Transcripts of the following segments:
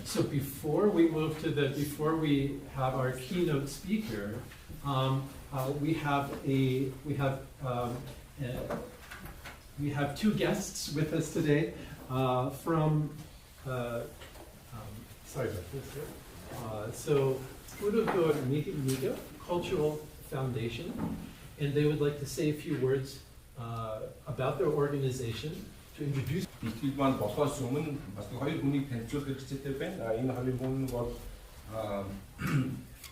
So before we have our keynote speaker, we have two guests with us today from. Sorry about this. So Khuur Festival Cultural Foundation, and they would like to say a few words about their organization to introduce. Ихтгэл маань болохоос өмнө бас хоёр хүнийг танилцуулах хэрэгтэй байна. Энэ хоёрын хүн бол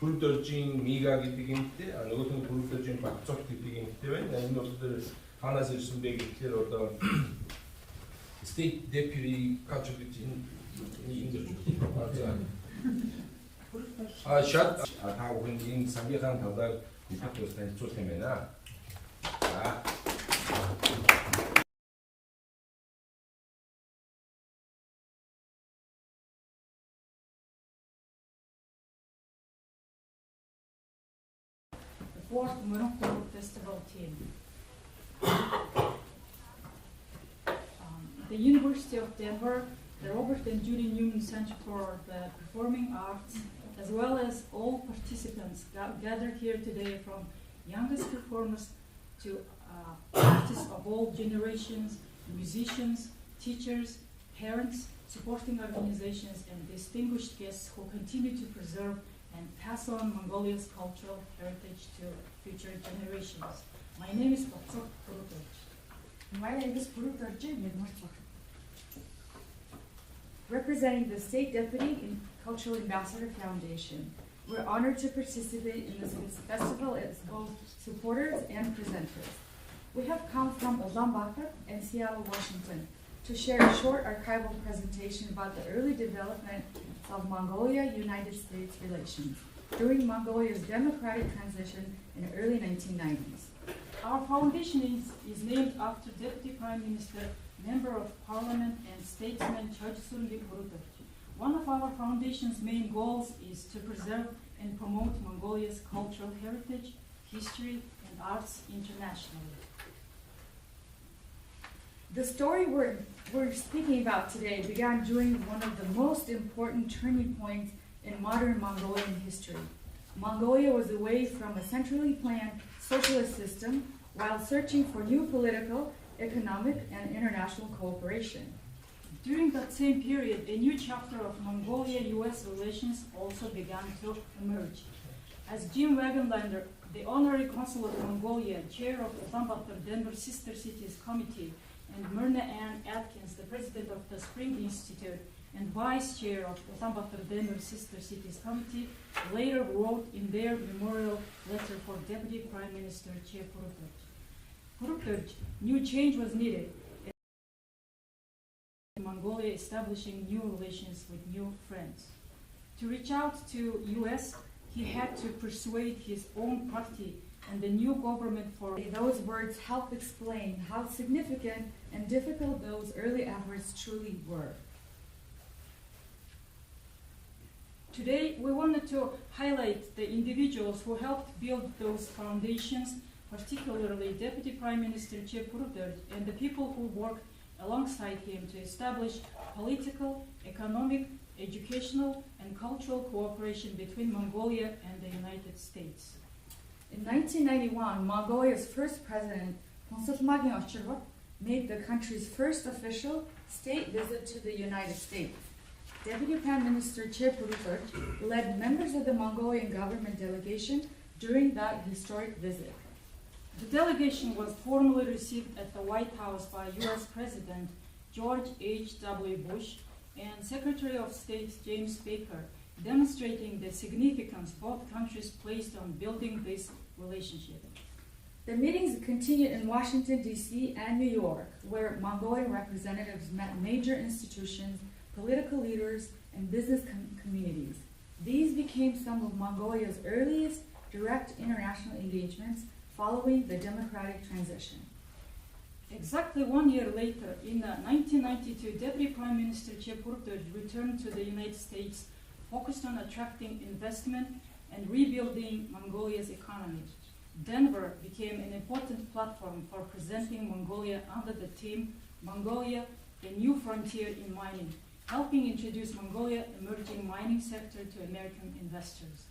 Хурдөржийн Мига гэдэг юмтэй, нөгөөх нь Хурдөржийн Багцолт гэдэг юмтэй байна. Энэ бол ханаас ирсэн бэ гэхээр одоо State Deputy Culture гэж энэ шат та бүхэн энэ самбийнхаа талаар бүхэн танилцуулах юм байна. Fourth Morin Khuur Festival team. The University of Denver, the Robert and Judy Newman Center for the Performing Arts, as well as all participants gathered here today, from youngest performers to artists of all generations, musicians, teachers, parents, supporting organizations, and distinguished guests who continue to preserve and pass on Mongolia's cultural heritage to future generations. My name is Baktsok Kurutoj. My name is Kurutoj. Representing the State Deputy and Cultural Ambassador Foundation, we're honored to participate in this festival as both supporters and presenters. We have come from Ulaanbaatar and Seattle, Washington, to share a short archival presentation about the early development of Mongolia-United States relations during Mongolia's democratic transition in the early 1990s. Our foundation is named after Deputy Prime Minister, Member of Parliament, and statesman Chojsurgi Kurutoj. One of our foundation's main goals is to preserve and promote Mongolia's cultural heritage, history, and arts internationally. The story we're speaking about today began during one of the most important turning points in modern Mongolian history. Mongolia was away from a centrally planned socialist system while searching for new political, economic, and international cooperation. During that same period, a new chapter of Mongolia-US relations also began to emerge. As Jim Wagenlander, the Honorary Consul of Mongolia, Chair of the Ulaanbaatar Denver Sister Cities Committee, and Myrna Ann Atkins, the President of the Spring Institute and Vice Chair of Ulaanbaatar Denver Sister Cities Committee, later wrote in their memorial letter for Deputy Prime Minister Che Kurutoj. Kurutoj knew change was needed in Mongolia, establishing new relations with new friends. To reach out to US, he had to persuade his own party and the new government for. Those words help explain how significant and difficult those early efforts truly were. Today, we wanted to highlight the individuals who helped build those foundations, particularly Deputy Prime Minister Che Kurutoj and the people who worked alongside him to establish political, economic, educational, and cultural cooperation between Mongolia and the United States. In 1991, Mongolia's first president, Konsotmagin Ochirvok, made the country's first official state visit to the United States. Deputy Prime Minister Che Kurutoj led members of the Mongolian government delegation during that historic visit. The delegation was formally received at the White House by US President George H.W. Bush and Secretary of State James Baker, demonstrating the significance both countries placed on building this relationship. The meetings continued in Washington, D.C. and New York, where Mongolian representatives met major institutions, political leaders, and business communities. These became some of Mongolia's earliest direct international engagements following the democratic transition. Exactly 1 year later, in 1992, Deputy Prime Minister Che Kurutoj returned to the United States, focused on attracting investment and rebuilding Mongolia's economy. Denver became an important platform for presenting Mongolia under the theme Mongolia, a New Frontier in Mining, helping introduce Mongolia emerging mining sector to American investors.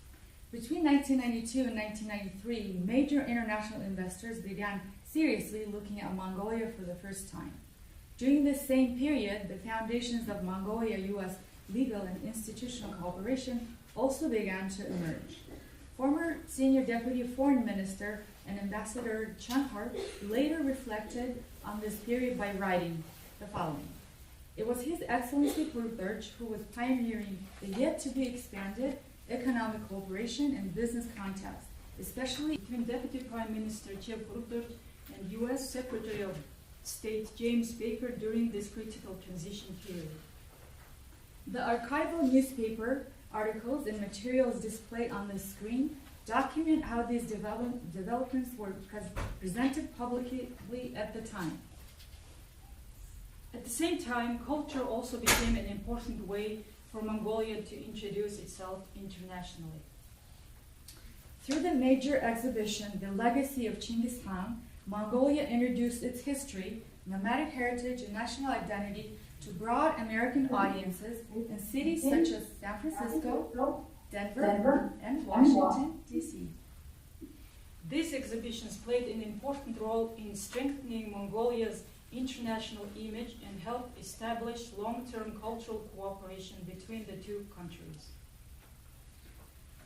Between 1992 and 1993, major international investors began seriously looking at Mongolia for the first time. During this same period, the foundations of Mongolia-U.S. legal and institutional cooperation also began to emerge. Former Senior Deputy Foreign Minister and Ambassador Chankar later reflected on this period by writing the following. It was His Excellency Khurupturch who was pioneering the yet-to-be-expanded economic cooperation and business contacts, especially Between Deputy Prime Minister Chev Khurupturch and U.S. Secretary of State James Baker during this critical transition period. the archival newspaper articles and materials displayed on the screen document how these developments were presented publicly at the time. At the same time, culture also became an important way for Mongolia to introduce itself internationally. Through the major exhibition, The Legacy of Chinggis Khan, Mongolia introduced its history, nomadic heritage, and national identity to broad American audiences in cities such as San Francisco, Denver, and Washington, D.C. These exhibitions played an important role in strengthening Mongolia's international image and helped establish long-term cultural cooperation between the two countries.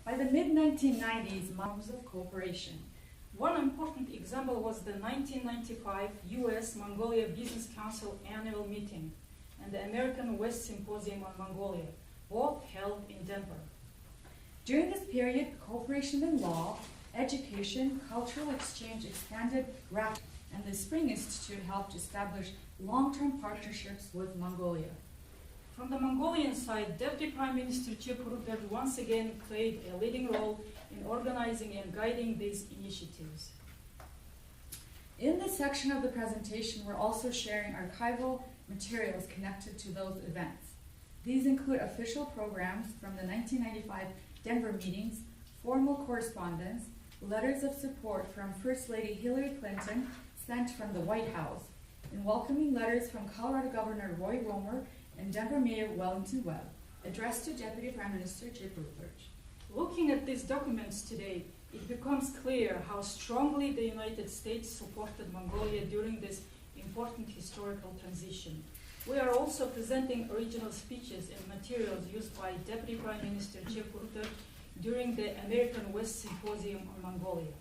By the mid-1990s, models of cooperation. One important example was the 1995 U.S.-Mongolia Business Council annual meeting and the American West Symposium on Mongolia, both held in Denver. During this period, cooperation in law, education, cultural exchange expanded rapidly, and the Spring Institute helped establish long-term partnerships with Mongolia. From the Mongolian side, Deputy Prime Minister Chev Khurupturch once again played a leading role in organizing and guiding these initiatives. In this section of the presentation, we're also sharing archival materials connected to those events. These include official programs from the 1995 Denver meetings, formal correspondence, letters of support from First Lady Hillary Clinton sent from the White House, and welcoming letters from Colorado Governor Roy Romer and Denver Mayor Wellington Webb, addressed to Deputy Prime Minister Chev Khurupturch. Looking at these documents today, it becomes clear how strongly the United States supported Mongolia during this important historical transition. We are also presenting original speeches and materials used by Deputy Prime Minister Chev Khurupturch during the American West Symposium on Mongolia.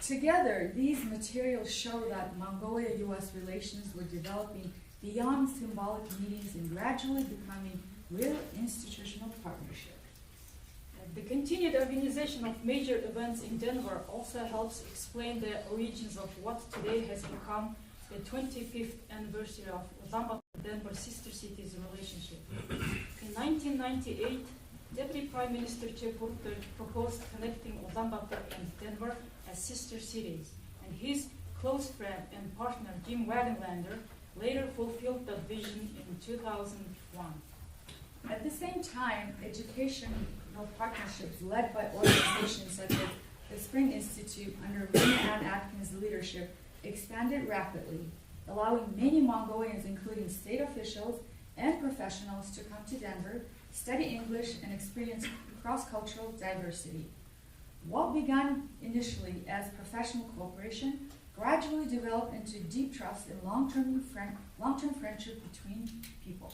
Together, these materials show that Mongolia-U.S. relations were developing beyond symbolic meetings and gradually becoming real institutional partnership. The continued organization of major events in Denver also helps explain the origins of what today has become the 25th anniversary of Ulaanbaatar-Denver sister cities relationship. In 1998, Deputy Prime Minister Chev Khurupturch proposed connecting Ulaanbaatar and Denver as sister cities, and his close friend and partner Jim Wagenlander later fulfilled that vision in 2001. At the same time, educational partnerships led by organizations such as the Spring Institute under Lena Ann Atkins' leadership expanded rapidly, allowing many Mongolians, including state officials and professionals, to come to Denver, study English, and experience cross-cultural diversity. What began initially as professional cooperation gradually developed into deep trust and long-term friendship between people.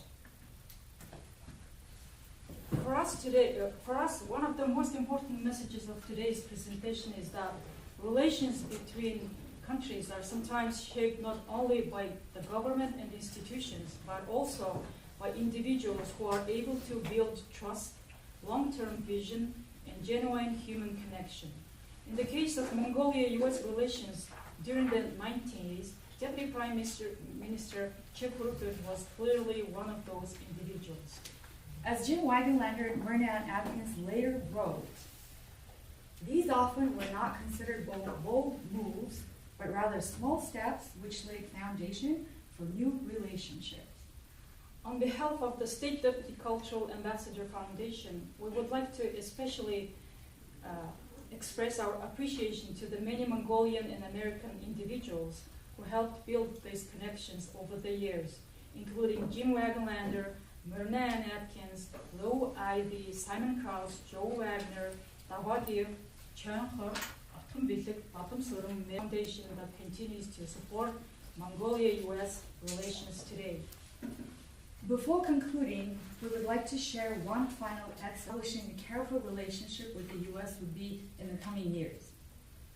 For us, one of the most important messages of today's presentation is that relations between countries are sometimes shaped not only by the government and institutions, but also by individuals who are able to build trust, long-term vision, and genuine human connection. In the case of Mongolia-U.S. relations during the 1990s, Deputy Prime Minister Chev Khurupturch was clearly one of those individuals. As Jim Wagenlander and Morin Atkins later wrote, these often were not considered bold moves, but rather small steps which laid foundation for new relationships. On behalf of the State Deputy Cultural Ambassador Foundation, we would like to especially express our appreciation to the many Mongolian and American individuals who helped build these connections over the years, including Jim Wagenlander, Myrna Ann Atkins, Lou Ivy, Simon Krauss, Joe Wagner, Dawadiv, Chang He, Atum Bilik, Atum Surum Foundation that continues to support Mongolia-US relations today. Before concluding, we would like to share one final establishing a careful relationship with the U.S. would be in the coming years.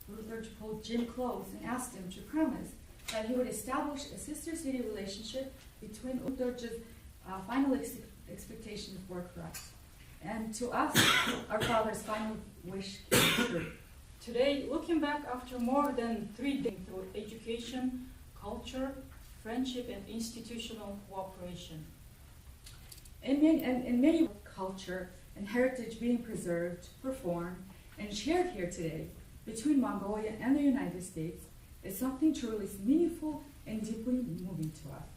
Luther pulled Jim close and asked him to promise that he would establish a sister city relationship between Luther's final expectations were correct. And to us, our father's final wish came true. Today, looking back after more than 3 decades through education, culture, friendship, and institutional cooperation. In many culture and heritage being preserved, performed, and shared here today between Mongolia and the United States is something truly meaningful and deeply moving to us.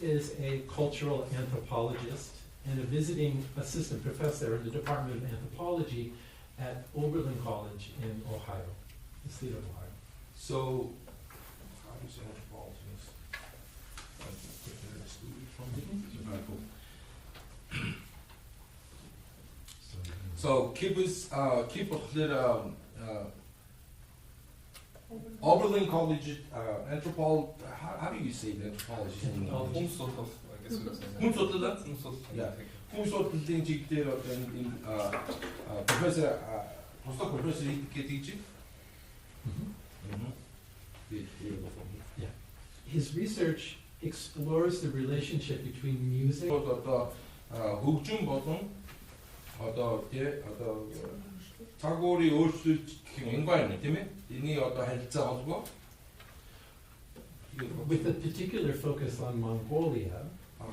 Is a cultural anthropologist and a visiting assistant professor in the Department of Anthropology at Oberlin College in Ohio, the state of Ohio. So, how do you say anthropologist? So keep Oberlin College how do you say the anthropologist in English? Hundsotlu'da? Yeah. Hundsotlu'dын чиглэлээр одоо энэ профессор постдок профессор гэдэг чинь. Yeah. His research explores the relationship between music. Одоо хөгжим болон одоо цагуурын өөрчлөлт гэх юм environment тийм ээ. Эний одоо харилцаа холбоо with a particular focus on Mongolia.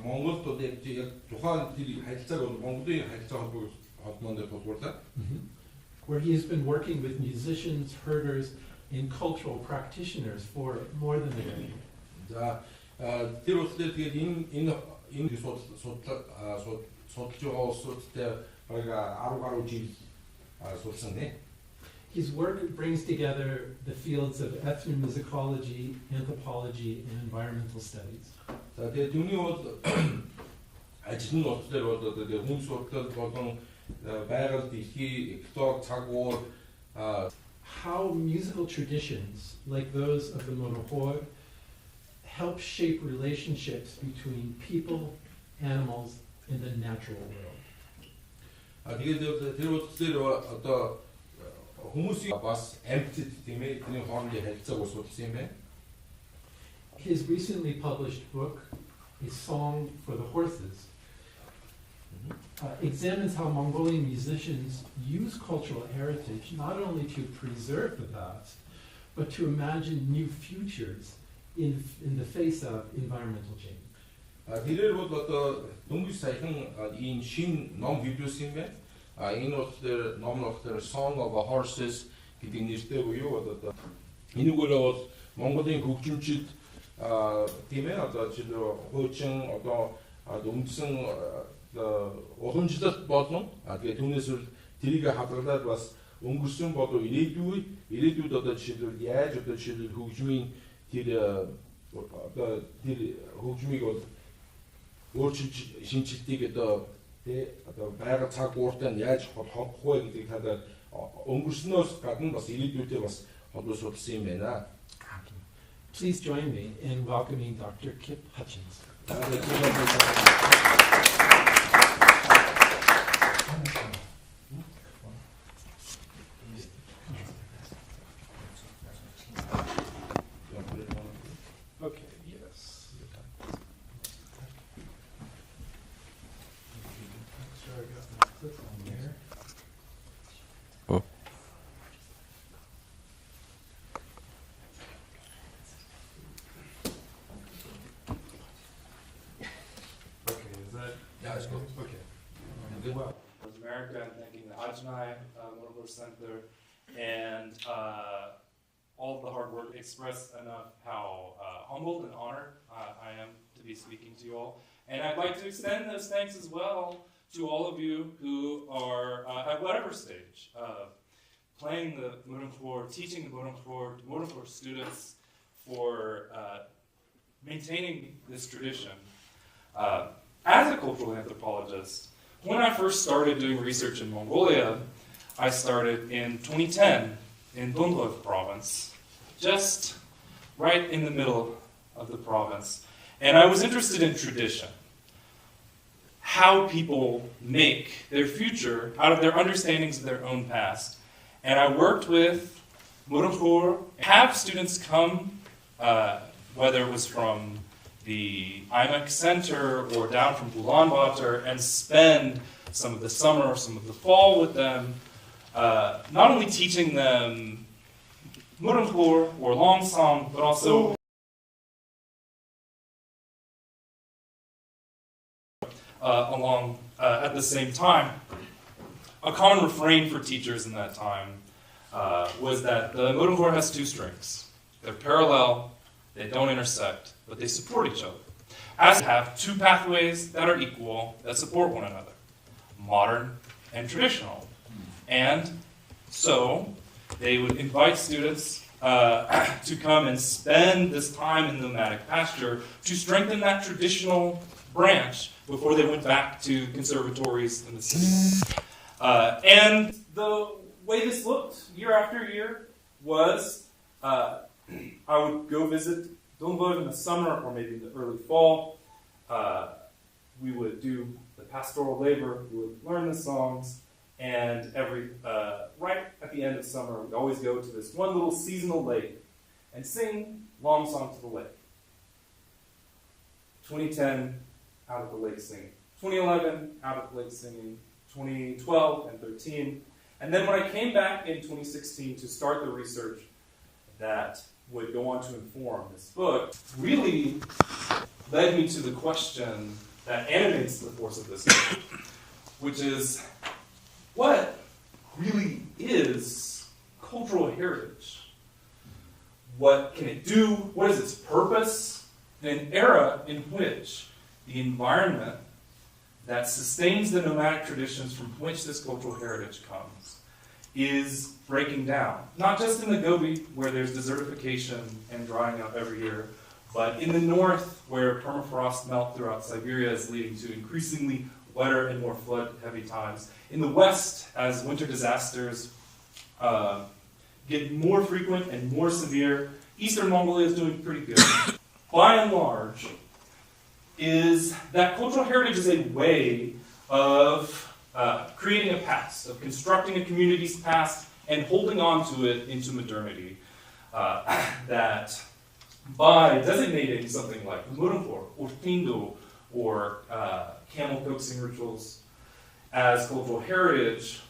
Монголд одоо яг тухайн тэр харилцааг бол Монголын харилцаа холбоонд тулгуурлаа. Where he has been working with musicians, herders, and cultural practitioners for more than a decade. За тэр үслээр тэгээд энэ судалж байгаа улсуудтай бараг 10 жил судалсан нэ. His work brings together the fields of ethnomusicology, anthropology, and environmental studies. За тэгээд түүний бол ажил нь болохоор бол одоо хүн судлал болон байгаль дэлхий, эколог, цагуур how musical traditions like those of the Morin Khuur help shape relationships between people, animals, and the natural world. Тэгээд тэр үслээр одоо хүмүүсийн бас амьтад тийм ээ тэрний хоорондын харилцааг судалсан юм байна. His recently published book, A Song for the Horses, examines how Mongolian musicians use cultural heritage not only to preserve the past, but to imagine new futures in the face of environmental change. тэрээр бол одоо дөнгөж саяхан ийм шин ном библиус юм байна. Энэ болохоор ном нь болохоор Song of Horses гэдэг нэртэй буюу одоо энэ үгээр бол Монголын хөгжимчид тийм ээ одоо жишээлбэл хуучин одоо үндсэн уламжлалт болно. Тэгээд түүнээс бол тэрийг хадгалаад бас өнгөрсөн болов ирээдүйд одоо жишээлбэл яаж одоо жишээлбэл хөгжмийн тэр хөгжмийг бол өөрчилж шинжилтийг одоо байгаль цаг ууртай нь яаж холбох вэ гэдгийг талаар өнгөрснөөс гадна бас ирээдүйдээ бас судалсан юм байна. Please join me in welcoming Dr. Kip Hutchins. Okay, yes. Sure, I got my clip on there. Okay, is that? Yeah, it's good. Okay. Good. Well, North America, I'm thanking the Ajnai Morin Khuur Center and all of the hard work expressed enough how humbled and honored I am to be speaking to you all. And I'd like to extend those thanks as well to all of you who are at whatever stage playing the Morin Khuur, teaching the Morin Khuur students for maintaining this tradition. As a cultural anthropologist, when I first started doing research in Mongolia, I started in 2010 in Dundlov province, just right in the middle of the province. And I was interested in tradition, how people make their future out of their understandings of their own past. And I worked with Morin Khuur, have students come, whether it was from the IMEC Center or down from Ulaanbaatar, and spend some of the summer or some of the fall with them, not only teaching them Morin Khuur or Long Song, but also along at the same time. A common refrain for teachers in that time was that the Morin Khuur has two strings. They're parallel, they don't intersect, but they support each other. As have two pathways that are equal, that support one another, modern and traditional. And so they would invite students to come and spend this time in nomadic pasture to strengthen that traditional branch before they went back to conservatories in the city. And the way this looked year after year was I would go visit Dundlov in the summer or maybe in the early fall. We would do the pastoral labor, we would learn the songs, and right at the end of summer, we'd always go to this one little seasonal lake and sing Long Song to the Lake. 2010, out at the lake singing. 2011, out at the lake singing. 2012 and 13. And then when I came back in 2016 to start the research that would go on to inform this book, really led me to the question that animates the force of this book, which is, what really is cultural heritage? What can it do? What is its purpose? In an era in which the environment that sustains the nomadic traditions from which this cultural heritage comes is breaking down. Not just in the Gobi, where there's desertification and drying up every year, but in the north, where permafrost melt throughout Siberia is leading to increasingly wetter and more flood-heavy times. In the west, as winter disasters get more frequent and more severe, eastern Mongolia is doing pretty good. By and large, is that cultural heritage is a way of creating a past, of constructing a community's past and holding on to it into modernity. That by designating something like Morin Khuur or Tindo or camel coaxing rituals as cultural heritage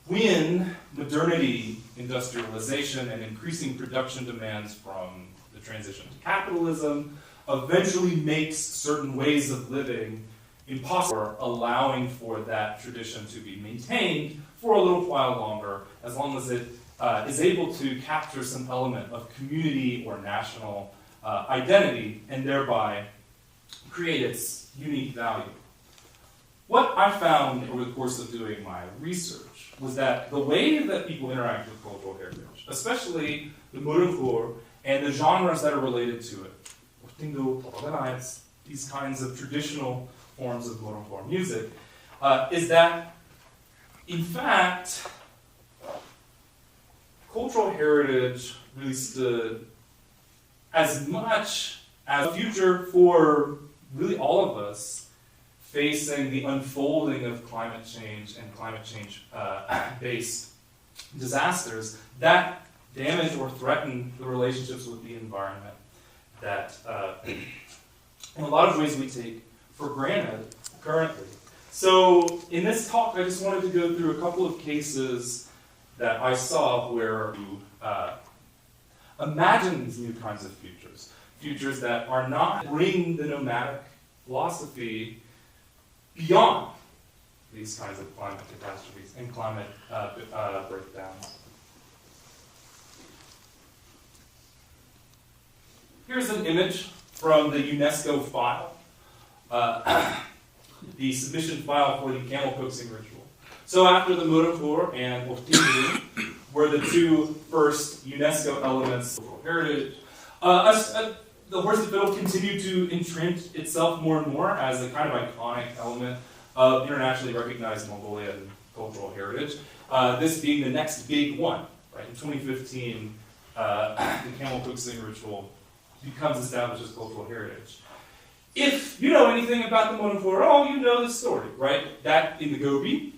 when modernity, industrialization, and increasing production demands from the transition to capitalism eventually makes certain ways of living impossible, allowing for that tradition to be maintained for a little while longer, as long as it is able to capture some element of community or national identity, and thereby create its unique value. What I found over the course of doing my research was that the way that people interact with cultural heritage, especially the Morin Khuur and the genres that are related to it, these kinds of traditional forms of Morin Khuur music, is that, in fact, cultural heritage really stood as much as a future for really all of us facing the unfolding of climate change and climate change-based disasters that damage or threaten the relationships with the environment that, in a lot of ways, we take for granted currently. So, in this talk, I just wanted to go through a couple of cases that I saw where you imagine these new kinds of futures that are not bring the nomadic philosophy beyond these kinds of climate catastrophes and climate breakdowns. Here's an image from the UNESCO file, the submission file for the camel coaxing ritual. So after the Morin Khuur and Ortimi were the two first UNESCO elements of heritage, the horse and fiddle continued to entrench itself more and more as a kind of iconic element of internationally recognized Mongolian cultural heritage. This being the next big one, right? In 2015, the camel coaxing ritual becomes established as cultural heritage. If you know anything about the Morin Khuur at all, you know the story, right? That in the Gobi,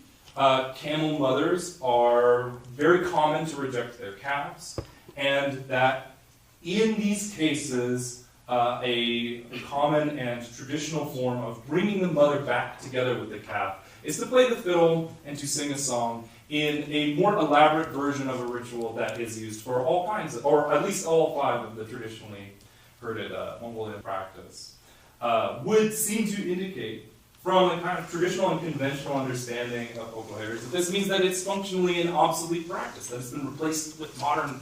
camel mothers are very common to reject their calves, and that in these cases, a common and traditional form of bringing the mother back together with the calf is to play the fiddle and to sing a song in a more elaborate version of a ritual that is used for all kinds of, or at least all five of the traditionally herded Mongolian practice, would seem to indicate from a kind of traditional and conventional understanding of cultural heritage that this means that it's functionally an obsolete practice, that it's been replaced with modern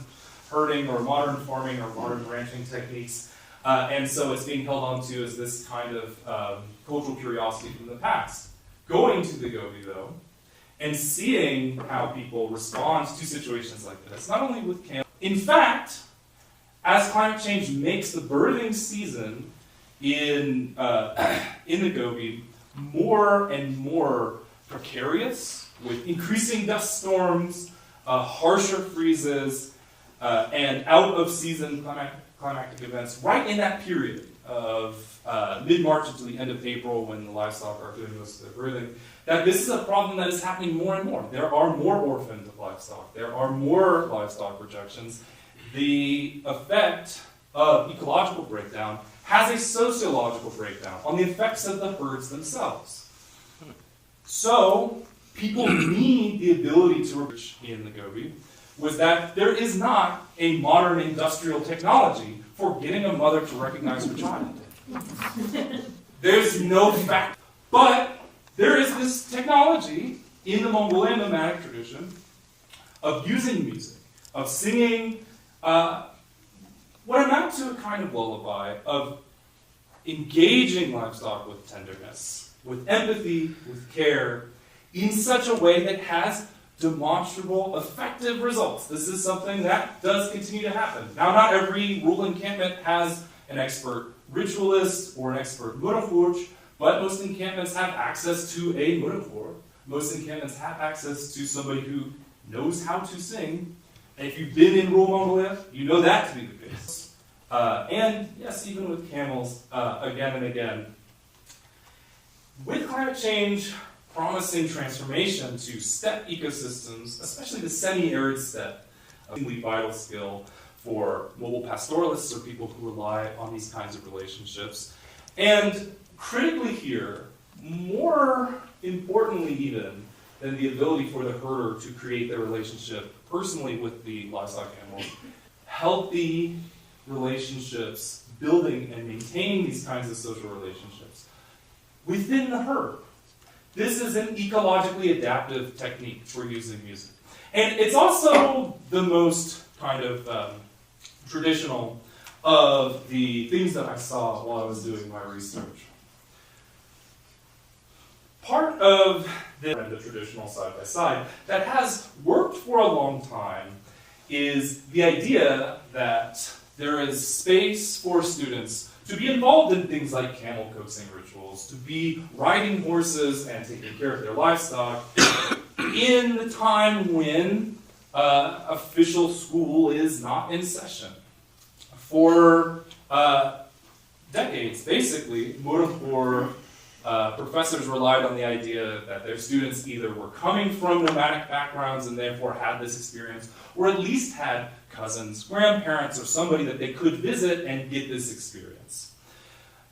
herding or modern farming or modern ranching techniques. And so it's being held onto as this kind of cultural curiosity from the past. Going to the Gobi, though, and seeing how people respond to situations like this, not only with camels. In fact, as climate change makes the birthing season in the Gobi more and more precarious, with increasing dust storms, harsher freezes, and out-of-season climactic events right in that period of mid-March until the end of April when the livestock are doing most of their birthing, that this is a problem that is happening more and more. There are more orphaned livestock. There are more livestock rejections. The effect of ecological breakdown has a sociological breakdown on the effects of the herds themselves. So, people need the ability to reach in the Gobi was that there is not a modern industrial technology for getting a mother to recognize her child. There's no fact. But there is this technology in the Mongolian nomadic tradition of using music, of singing what amounts to a kind of lullaby, of engaging livestock with tenderness, with empathy, with care, in such a way that has demonstrable, effective results. This is something that does continue to happen. Now, not every rural encampment has an expert ritualist or an expert Morin Khuur, but most encampments have access to a Morin Khuur. Most encampments have access to somebody who knows how to sing. And if you've been in rural Mongolia, you know that to be the case. And yes, even with camels, again and again. With climate change promising transformation to steppe ecosystems, especially the semi-arid steppe, a really vital skill for mobile pastoralists or people who rely on these kinds of relationships. And critically here, more importantly even than the ability for the herder to create their relationship personally with the livestock animals, healthy relationships, building and maintaining these kinds of social relationships within the herd. This is an ecologically adaptive technique for using music. And it's also the most kind of traditional of the things that I saw while I was doing my research. Part of the traditional side-by-side that has worked for a long time is the idea that there is space for students to be involved in things like camel coaxing rituals, to be riding horses and taking care of their livestock in the time when official school is not in session. For decades, basically, Morin Khuur professors relied on the idea that their students either were coming from nomadic backgrounds and therefore had this experience, or at least had cousins, grandparents, or somebody that they could visit and get this experience.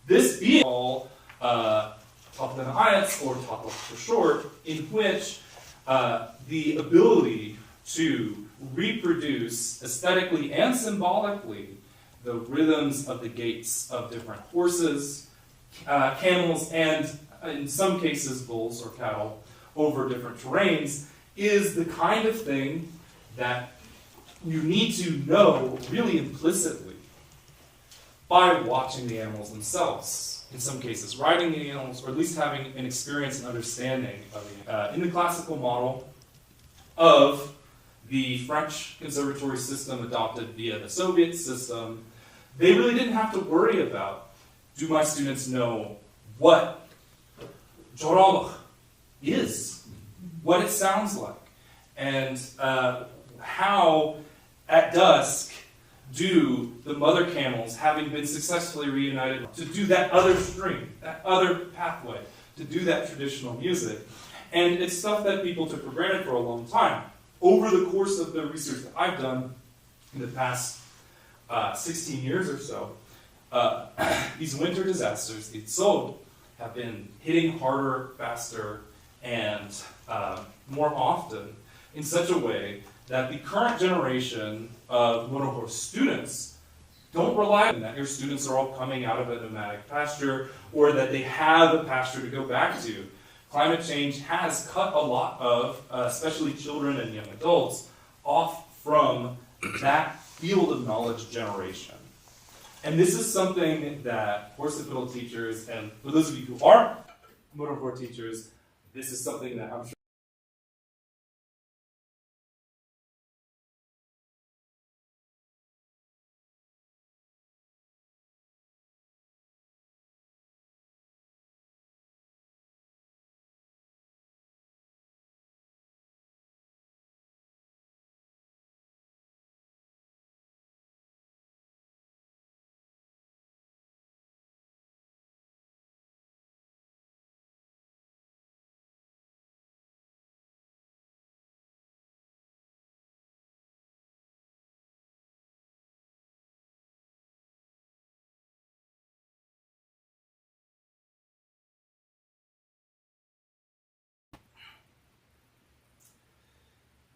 This being all Tatlan Ayats, or Tatla for short, in which the ability to reproduce aesthetically and symbolically the rhythms of the gaits of different horses, camels, and in some cases bulls or cattle over different terrains is the kind of thing that you need to know really implicitly by watching the animals themselves. In some cases, riding the animals, or at least having an experience and understanding of the in the classical model of the French conservatory system adopted via the Soviet system, they really didn't have to worry about, do my students know what Jorolach is, what it sounds like, and how at dusk do the mother camels, having been successfully reunited, to do that other string, that other pathway, to do that traditional music. And it's stuff that people took for granted for a long time. Over the course of the research that I've done in the past 16 years or so, these winter disasters, the Tzod, have been hitting harder, faster, and more often in such a way that the current generation of Morin Khuur students don't rely on that. Your students are all coming out of a nomadic pasture, or that they have a pasture to go back to. Climate change has cut a lot of, especially children and young adults, off from that field of knowledge generation. And this is something that horse and fiddle teachers, and for those of you who aren't Morin Khuur teachers, this is something that I'm sure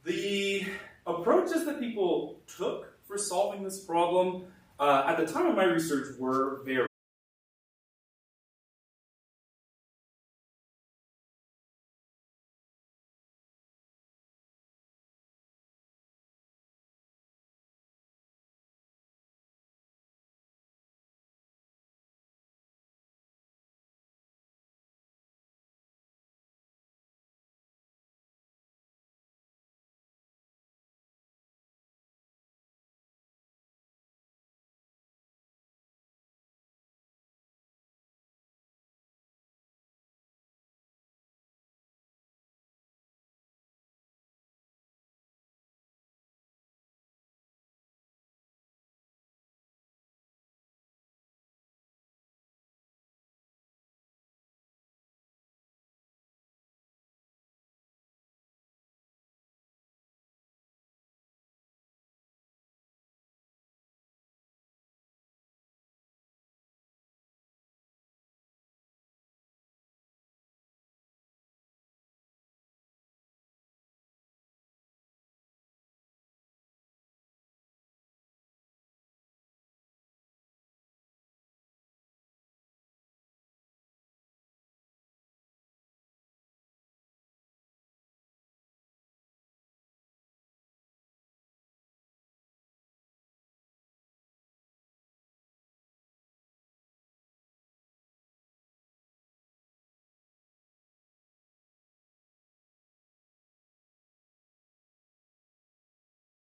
the approaches that people took for solving this problem at the time of my research were very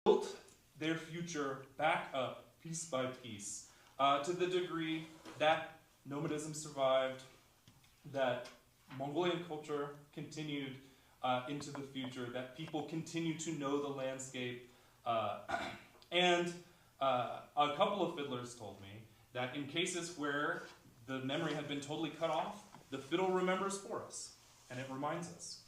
built their future back up piece by piece to the degree that nomadism survived, that Mongolian culture continued into the future, that people continue to know the landscape, and a couple of fiddlers told me that in cases where the memory had been totally cut off, the fiddle remembers for us, and it reminds us.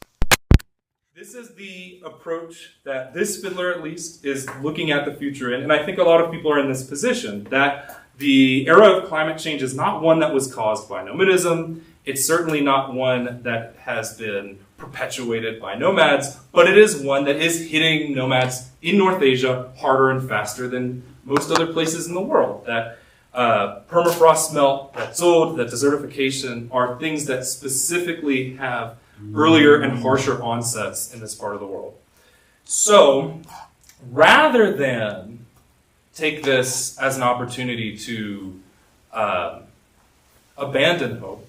This is the approach that this fiddler, at least, is looking at the future in, and I think a lot of people are in this position, that the era of climate change is not one that was caused by nomadism. It's certainly not one that has been perpetuated by nomads, but it is one that is hitting nomads in North Asia harder and faster than most other places in the world. That permafrost melt, that zod, that desertification are things that specifically have earlier and harsher onsets in this part of the world. So, rather than take this as an opportunity to abandon hope,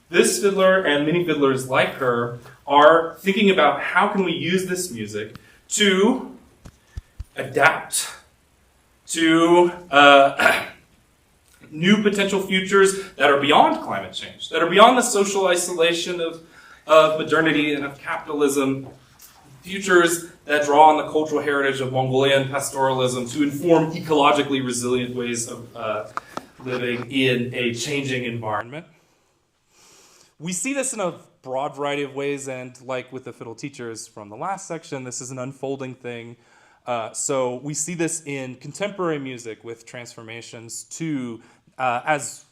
this fiddler and many fiddlers like her are thinking about how can we use this music to adapt to new potential futures that are beyond climate change, that are beyond the social isolation of modernity and of capitalism, futures that draw on the cultural heritage of Mongolian pastoralism to inform ecologically resilient ways of living in a changing environment. We see this in a broad variety of ways, and like with the fiddle teachers from the last section, this is an unfolding thing. So we see this in contemporary music with transformations to, as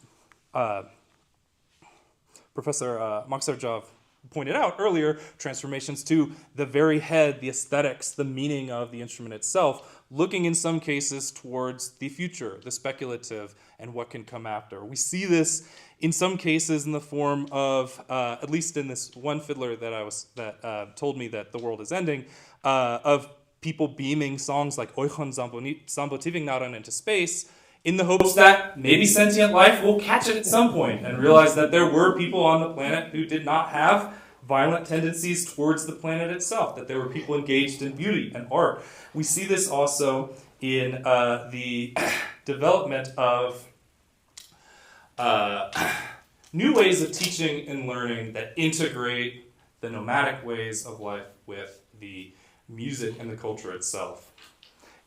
Professor Maksarjov pointed out earlier, transformations to the very head, the aesthetics, the meaning of the instrument itself, looking in some cases towards the future, the speculative, and what can come after. We see this in some cases in the form of, at least in this one fiddler that told me that the world is ending, of people beaming songs like Oichon Zambotiving Naran into space in the hopes that maybe sentient life will catch it at some point and realize that there were people on the planet who did not have violent tendencies towards the planet itself, that there were people engaged in beauty and art. We see this also in the development of new ways of teaching and learning that integrate the nomadic ways of life with the music and the culture itself.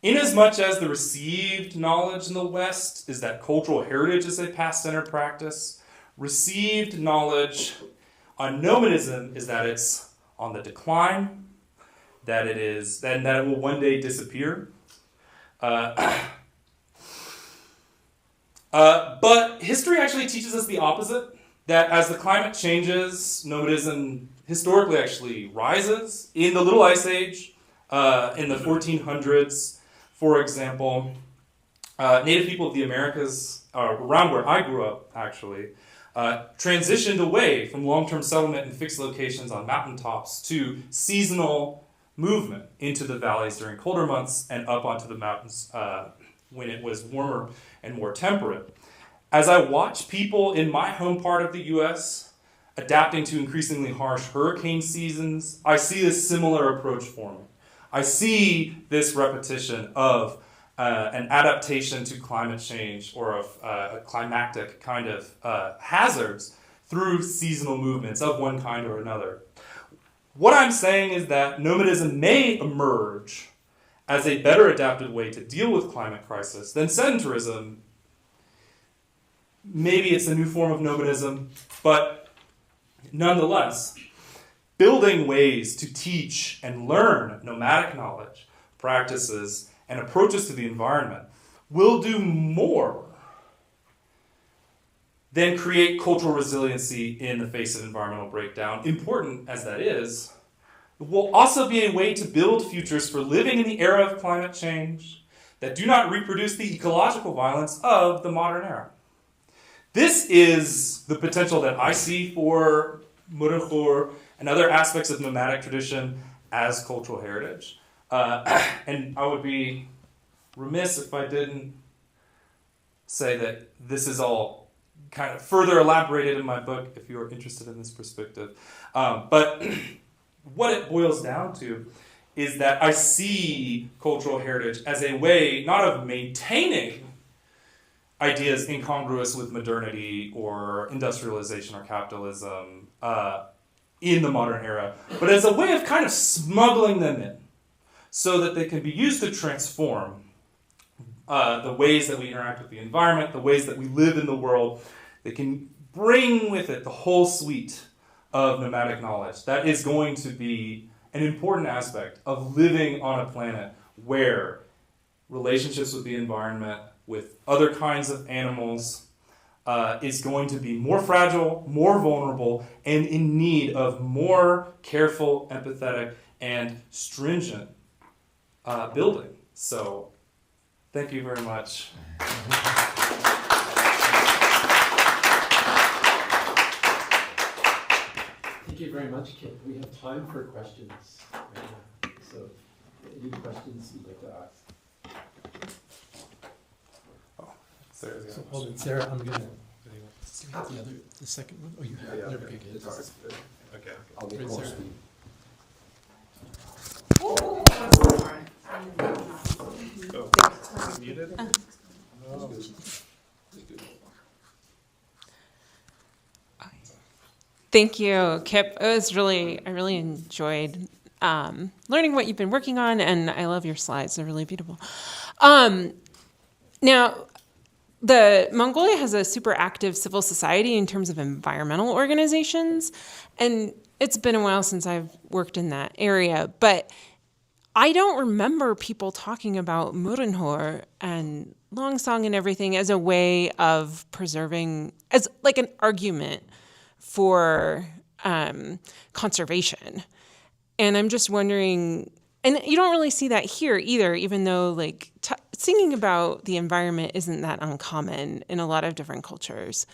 Inasmuch as the received knowledge in the West is that cultural heritage is a past-centered practice, received knowledge on nomadism is that it's on the decline, that it will one day disappear. But history actually teaches us the opposite, that as the climate changes, nomadism historically actually rises. In the Little Ice Age, in the 1400s, for example, Native people of the Americas, around where I grew up actually, transitioned away from long-term settlement in fixed locations on mountaintops to seasonal movement into the valleys during colder months and up onto the mountains when it was warmer and more temperate. As I watch people in my home part of the U.S. adapting to increasingly harsh hurricane seasons, I see this similar approach forming. I see this repetition of an adaptation to climate change or of a climactic kind of hazards through seasonal movements of one kind or another. What I'm saying is that nomadism may emerge as a better adapted way to deal with climate crisis than sedentarism. Maybe it's a new form of nomadism, but nonetheless, building ways to teach and learn nomadic knowledge, practices, and approaches to the environment will do more than create cultural resiliency in the face of environmental breakdown. Important as that is, it will also be a way to build futures for living in the era of climate change that do not reproduce the ecological violence of the modern era. This is the potential that I see for Morin Khuur and other aspects of nomadic tradition as cultural heritage. And I would be remiss if I didn't say that this is all kind of further elaborated in my book if you're interested in this perspective. But what it boils down to is that I see cultural heritage as a way not of maintaining ideas incongruous with modernity or industrialization or capitalism in the modern era, but as a way of kind of smuggling them in so that they can be used to transform the ways that we interact with the environment, the ways that we live in the world. They can bring with it the whole suite of nomadic knowledge. That is going to be an important aspect of living on a planet where relationships with the environment, with other kinds of animals, is going to be more fragile, more vulnerable, and in need of more careful, empathetic, and stringent building. So, thank you very much. Thank you very much, Kip. We have time for questions right now. So, any questions you'd like to ask? So hold it, Sarah. I'm gonna. The second one. Oh, you have. Yeah, Okay, good. Okay. I'll get closer. Thank you, Kip. I really enjoyed learning what you've been working on, and I love your slides. They're really beautiful. Now, Mongolia has a super active civil society in terms of environmental organizations, and it's been a while since I've worked in that area, but I don't remember people talking about Morin Khuur and Longsong and everything as a way of preserving, as like an argument for conservation. And I'm just wondering, and you don't really see that here either, even though like singing about the environment isn't that uncommon in a lot of different cultures.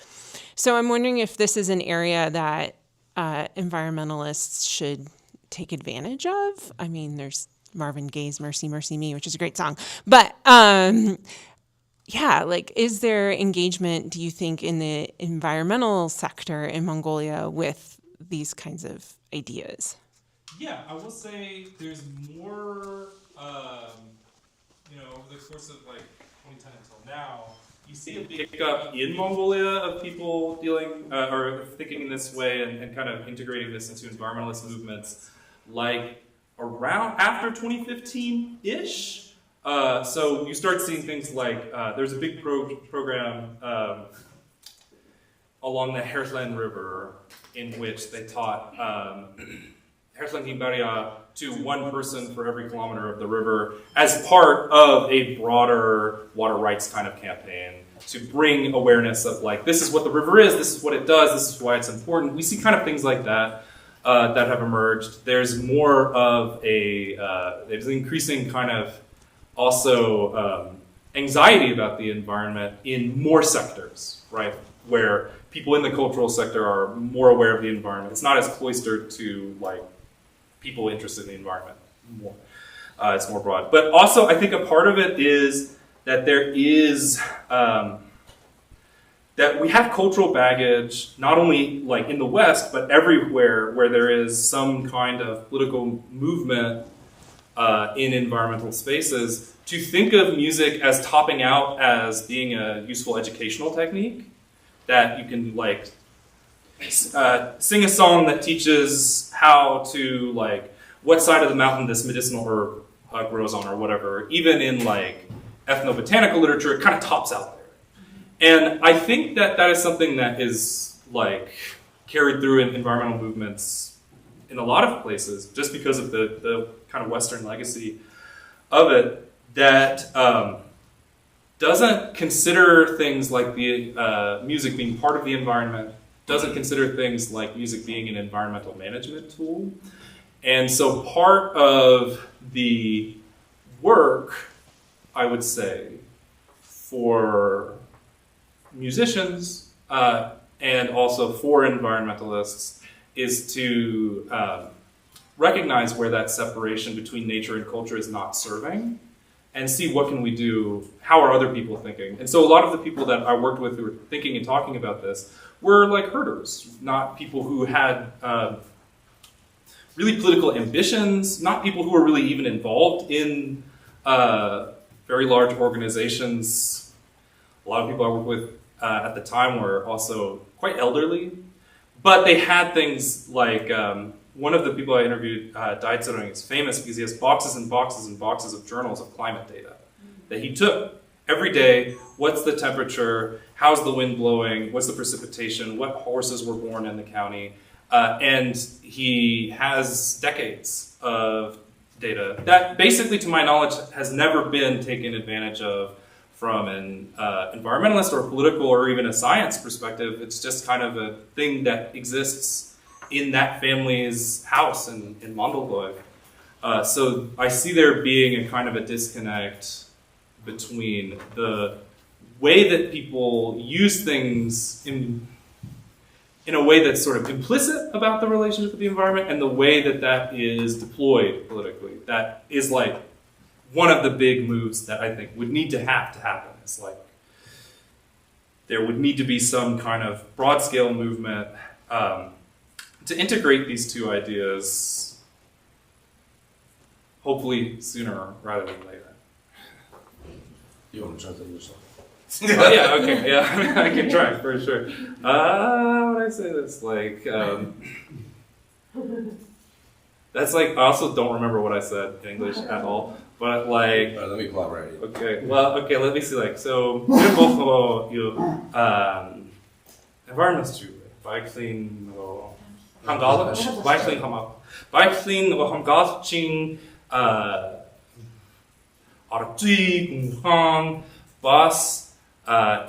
So I'm wondering if this is an area that environmentalists should take advantage of. I mean, there's Marvin Gaye's Mercy, Mercy Me, which is a great song. But yeah, like, is there engagement, do you think, in the environmental sector in Mongolia with these kinds of ideas? Yeah, I will say there's more, over the course of like 2010 until now, you see a pickup in Mongolia of people dealing or thinking in this way and kind of integrating this into environmentalist movements, like around after 2015-ish. So you start seeing things like there's a big program along the Hertland River in which they taught Hertland Imbaria to one person for every kilometer of the river as part of a broader water rights kind of campaign to bring awareness of like, this is what the river is, this is what it does, this is why it's important. We see kind of things like that that have emerged. There's more of there's an increasing kind of also anxiety about the environment in more sectors, right? Where people in the cultural sector are more aware of the environment. It's not as cloistered to like people interested in the environment more. It's more broad. But also I think a part of it is that there is, that we have cultural baggage, not only like in the West, but everywhere where there is some kind of political movement in environmental spaces, to think of music as topping out as being a useful educational technique, that you can like sing a song that teaches how to like what side of the mountain this medicinal herb grows on or whatever. Even in like ethnobotanical literature, it kind of tops out there. And I think that that is something that is like carried through in environmental movements in a lot of places, just because of the kind of Western legacy of it, that doesn't consider things like the music being part of the environment, doesn't consider things like music being an environmental management tool. And so part of the work, I would say, for musicians and also for environmentalists is to recognize where that separation between nature and culture is not serving, and see what can we do, how are other people thinking. And so a lot of the people that I worked with who were thinking and talking about this were like herders, not people who had really political ambitions, not people who were really even involved in very large organizations. A lot of people I worked with at the time were also quite elderly, but they had things like one of the people I interviewed, Dai Tsurung, is famous because he has boxes and boxes and boxes of journals of climate data that he took every day. What's the temperature? How's the wind blowing? What's the precipitation? What horses were born in the county? And he has decades of data that basically, to my knowledge, has never been taken advantage of from an environmentalist or political or even a science perspective. It's just kind of a thing that exists in that family's house in Mandaluyong. So I see there being a kind of a disconnect between the way that people use things in a way that's sort of implicit about the relationship with the environment and the way that that is deployed politically. That is like one of the big moves that I think would need to happen. It's like there would need to be some kind of broad-scale movement to integrate these two ideas, hopefully sooner rather than later. You want to translate yourself? Oh, yeah, okay, yeah, I mean, I can try for sure. How would I say this? Like, that's like, I also don't remember what I said in English at all, but like... let me collaborate. Okay, well, okay, let me see, like, so, environment student, Bikling, Hangala, Bikling Hama, Bikling, Hangala, Ching, Artui, Hang, Bas,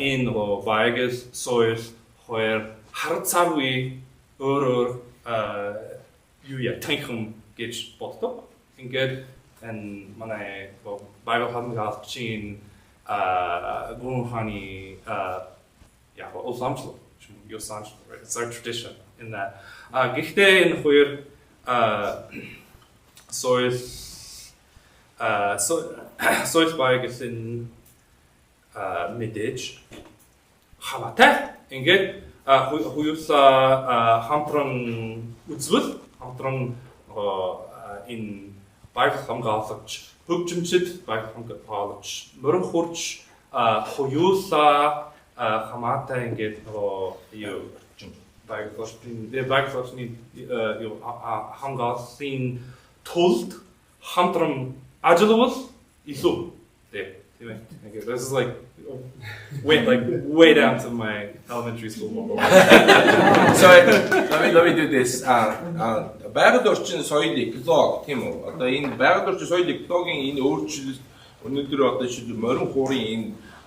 in Baigas, Sois, where Hartsawi, Urur, Yuya, Tankum, Gitch, Botto, and get, and Mane, Bible Hangas, Chin, Gunhani, yeah, Osamslo, Yosanch, right? It's our tradition in that. Gichte in where Sois, Sois Baigas in мэдээж хамаатай ингээд хуйсаа хамтран үзвэл хамтран энэ баяр хамгаалагч хөгжимчд баяр хамгаалагч морин хурж хуйсаа хамаатай ингээд юу баярлалчны юу хамгааллын тулд хамтран ажиллавал илүү дээ. Okay, this is like way down to my elementary school level. So let me do this. Байгаль орчин соёл эколог тийм үү? Одоо энэ байгаль орчин соёл экологийн энэ өөрчлөлт өнөөдөр одоо жишээ морин хуурын энэ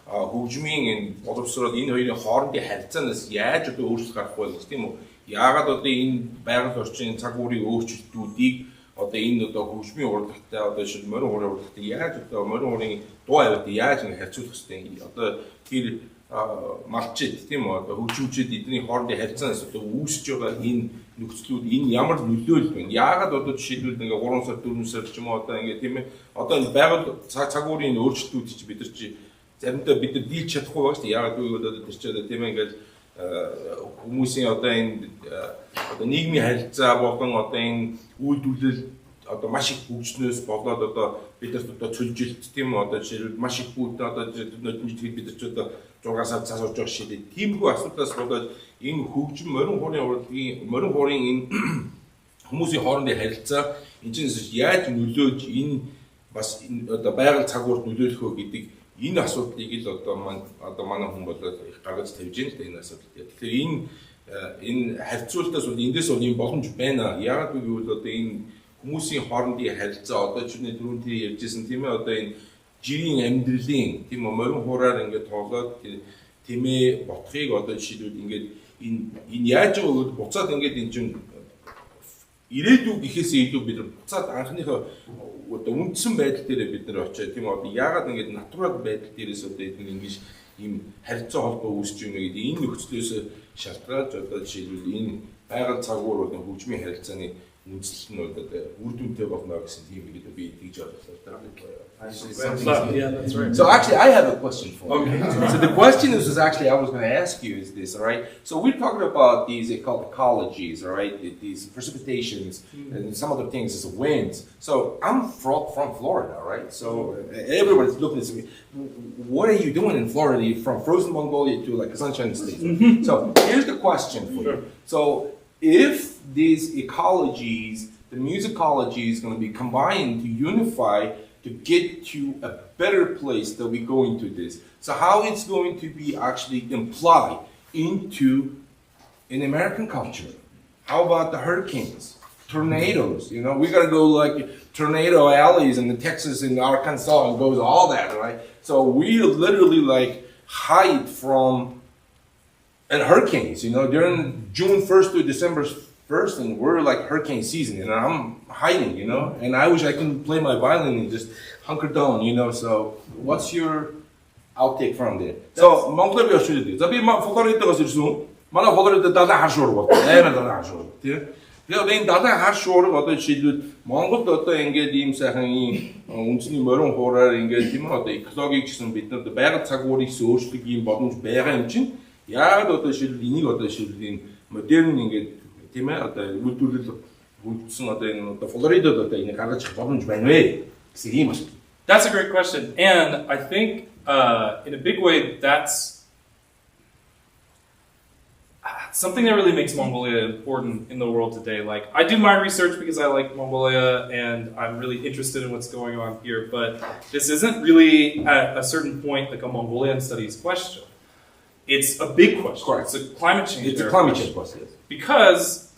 хөгжмийн энэ боловсрол энэ хоёрын хоорондын харьцаанаас яаж одоо өөрчлөлт гарах вэ тийм үү? Яагаад одоо энэ байгаль орчин цаг уурын өөрчлөлтүүдийг одоо энэ одоо хөгжмийн урлагтай одоо жишээ морин хуурын урлагтай яаж одоо морин хуурын дуу аваад яаж ингэ харьцуулах хэрэгтэй одоо тэр малчид тийм үү одоо хөгжимчид эдний хоорондын харьцаанаас одоо үүсэж байгаа энэ нөхцлүүд энэ ямар нөлөөлөл вэ? Яагаад одоо жишээлбэл ингээ 3 сар 4 сар ч юм уу одоо ингээ тийм ээ одоо энэ байгаль цаг уурын өөрчлөлтүүд чи бид нар чи заримдаа бид нар дийлж чадахгүй байгаа шүү дээ. Яагаад гэвэл одоо тэр чи одоо тийм ээ ингээл хүмүүсийн одоо энэ одоо нийгмийн харилцаа болон одоо энэ үйлдвэрлэл одоо маш их хөгжснөөс болоод одоо бид нарт одоо цөлжилт тийм үү одоо жишээлбэл маш их бүгд одоо бид нар ч одоо 6 сар цаас орж байгаа шийдээ. Тиймэрхүү асуудлаас болоод энэ хөгжим морин хуурын энэ хүмүүсийн хоорондын харилцаа энэ чинь яаж нөлөөж энэ бас одоо байгаль цагуурт нөлөөлөх вэ гэдэг энэ асуудлыг л одоо манай хүн болоод их гаргаж тавьж байна л да энэ асуудал. Тэгэхээр энэ харьцуултаас бол эндээс бол юм боломж байна. Яагаад гэвэл одоо энэ хүмүүсийн хоорондын харилцаа одоо ч түрүүн тэр ярьжсэн тийм ээ одоо энэ жирийн амьдралын тийм үү морин хуураар ингээд тоглоод тэмээ ботхыг одоо жишээлбэл ингээд энэ яаж байгаа вэ буцаад ингээд энэ чинь ирээдүй гэхээсээ илүү бид буцаад анхныхоо одоо үндсэн байдал дээр бид нар очиад тийм үү одоо яагаад ингээд натурал байдал дээрээс одоо ингэж ийм харьцаа холбоо үүсэж байна гэдэг энэ нөхцлөөс шалтгаалж одоо жишээлбэл энэ байгаль цагуур болон хөгжмийн харилцааны үр дүнтэй болно гэсэн тийм нэг би тэгж бодлоо. Yeah, that's right. So actually, I have a question for you. Okay. So the question is actually I was going to ask you is this, all right? So we're talking about these ecologies, all right? These precipitations and some other things is winds. So I'm from Florida, right? So everybody's looking at me. What are you doing in Florida? You're from frozen Mongolia to like a sunshine state. So here's the question for you. So if these ecologies, the musicology is going to be combined to unify to get to a better place that we go into this. So how it's going to be actually implied into an American culture? How about the hurricanes, tornadoes? You know, we gotta go like tornado alleys in the Texas and Arkansas and goes all that, right? So we literally like hide from and hurricanes, you know, during June 1st to December 1st, and we're like hurricane season, and I'm hiding, you know, and I wish I could play my violin and just hunker down, you know. So, what's your outtake from there? So, Mongolia би очиж дээ. За би Флоридагаас ирсэн. Манай Флорида далайн хар шуурга байна. Амар далайн хар шуурга, тийм. Тэгээд энэ далайн хар шуурга одоо жишээлбэл Монголд одоо ингээд ийм сайхан ийм үндэсний морин хуураар ингээд тийм одоо экологийг гэсэн бид нар байгаль цагуурыг өөрчлөг ийм боломж байгаа юм чинь. Яг одоо жишээлбэл энийг одоо жишээлбэл энэ модерн ингээд тийм ээ одоо үйлдвэрлэл үлдсэн одоо энэ одоо Флоридад одоо энийг гаргаж боломж байна вэ гэсэн юм байна. That's a great question, and I think in a big way that's something that really makes Mongolia important in the world today. Like, I do my research because I like Mongolia and I'm really interested in what's going on here, but this isn't really at a certain point like a Mongolian studies question. It's a big question. Correct. It's a climate change. It's a climate change question. Because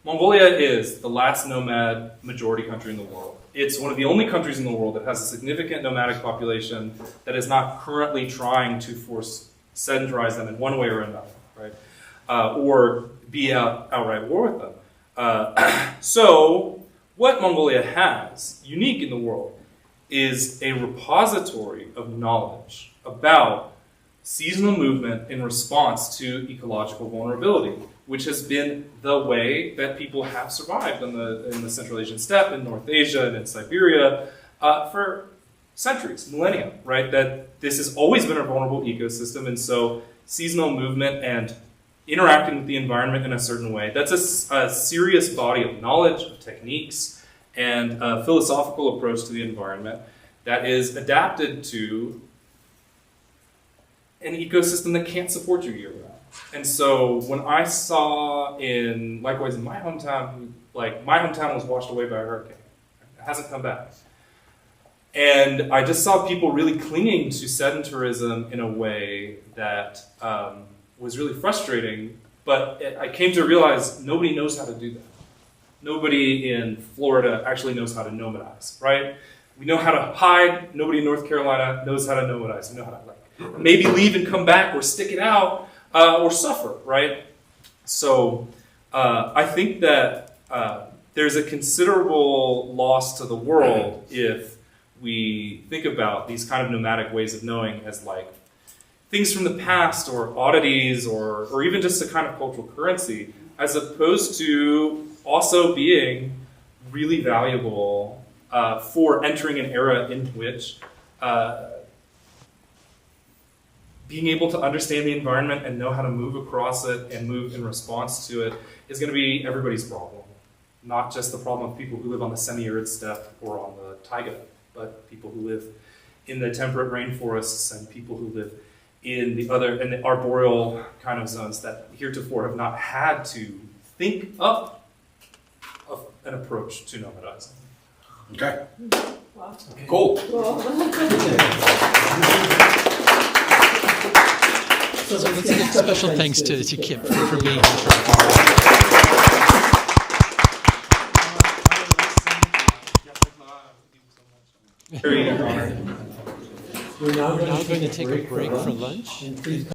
Mongolia is the last nomad majority country in the world. It's one of the only countries in the world that has a significant nomadic population that is not currently trying to force sedentarize them in one way or another, right? Or be outright war with them. So what Mongolia has, unique in the world, is a repository of knowledge about seasonal movement in response to ecological vulnerability, which has been the way that people have survived in the Central Asian steppe, in North Asia, and in Siberia for centuries, millennia, right? That this has always been a vulnerable ecosystem, and so seasonal movement and interacting with the environment in a certain way, that's a serious body of knowledge, of techniques, and a philosophical approach to the environment that is adapted to an ecosystem that can't support you year-round. And so when I saw likewise in my hometown, like my hometown was washed away by a hurricane. It hasn't come back. And I just saw people really clinging to sedentarism in a way that was really frustrating, but I came to realize nobody knows how to do that. Nobody in Florida actually knows how to nomadize, right? We know how to hide. Nobody in North Carolina knows how to nomadize. We know how to maybe leave and come back, or stick it out, or suffer, right? So I think that there's a considerable loss to the world if we think about these kind of nomadic ways of knowing as like things from the past, or oddities, or even just a kind of cultural currency, as opposed to also being really valuable for entering an era in which being able to understand the environment and know how to move across it and move in response to it is going to be everybody's problem. Not just the problem of people who live on the semi-arid steppe or on the taiga, but people who live in the temperate rainforests and people who live in the arboreal kind of zones that heretofore have not had to think up of an approach to nomadizing. Okay. Wow. Cool. So let's give special thanks to Kip for being here. Very honored. We're now We're now going to take take a break for lunch. And please